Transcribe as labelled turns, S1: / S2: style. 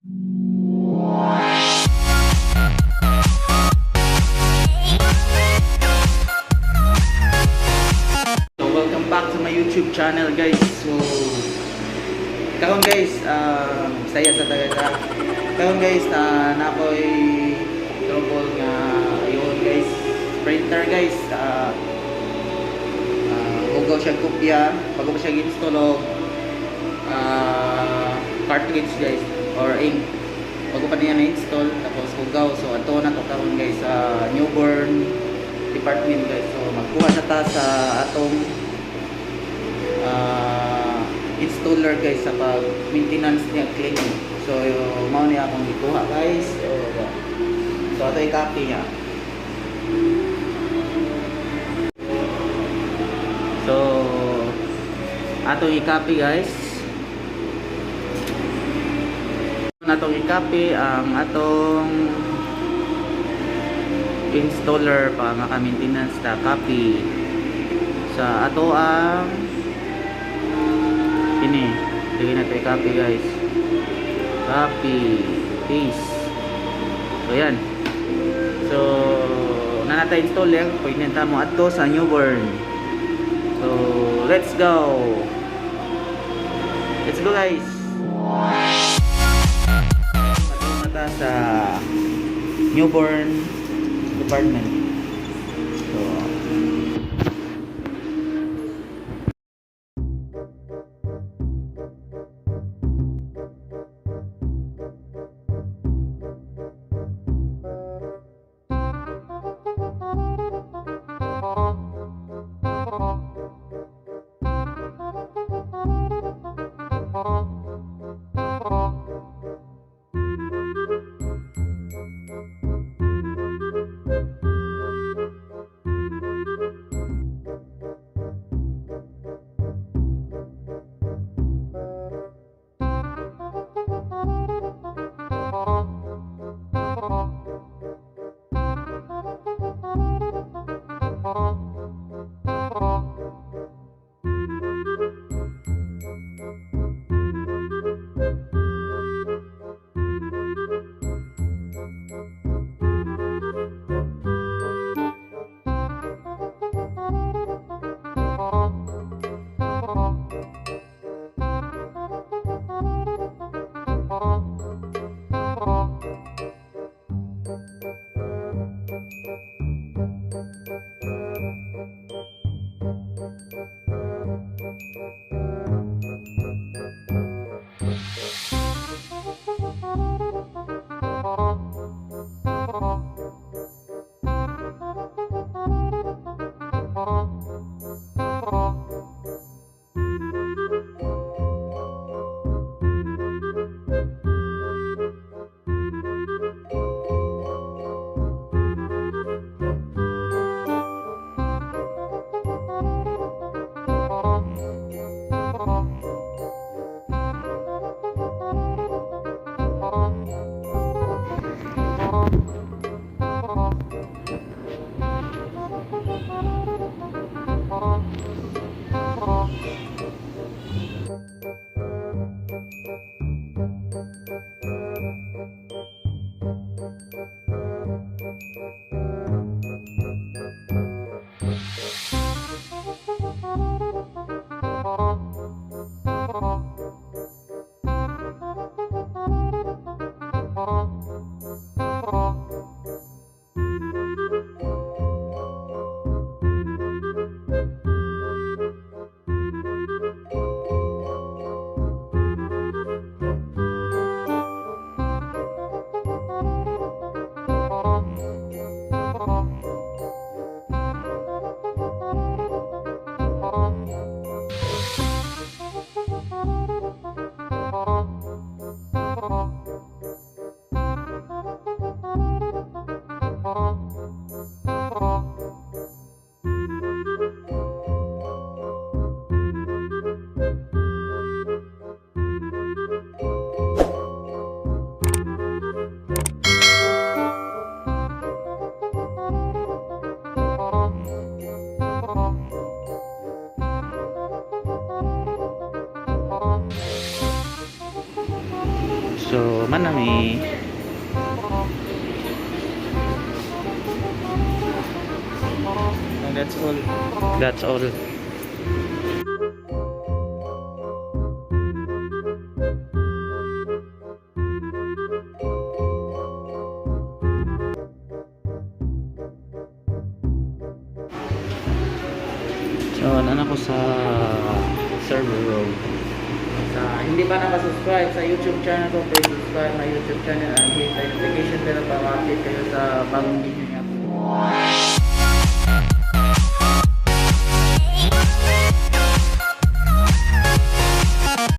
S1: So welcome back to my YouTube channel guys. So karon guys, saya sa talaga. Karon guys, na ako'y trouble nga ayun guys. Printer guys, hugaw siya kopya, bago pa siya install og cartridge guys or ink. Bago pa niya na-install tapos hugaw. So ato na to karon guys sa newborn department guys. So magkuha na ta sa atong installer guys sa pag maintenance niya, cleaning. So mao niya akong ikuha guys. So ato i-copy niya. So atong i-copy guys. Atong i-copy ang atong installer pa maka-maintenance ta copy sa ato ang ini. Sige na tayo copy guys. Copy, paste. So yan. So nanata install yan. Pwede na mo ato sa newborn. So let's go. Let's go guys. Ato na sa newborn department. So na mi. That's all. That's all. So, ko sa server road. Sa hindi pa nakasubscribe sa YouTube channel ko, please subscribe my YouTube channel and hit the notification bell para ma-update kayo sa bagong video niya.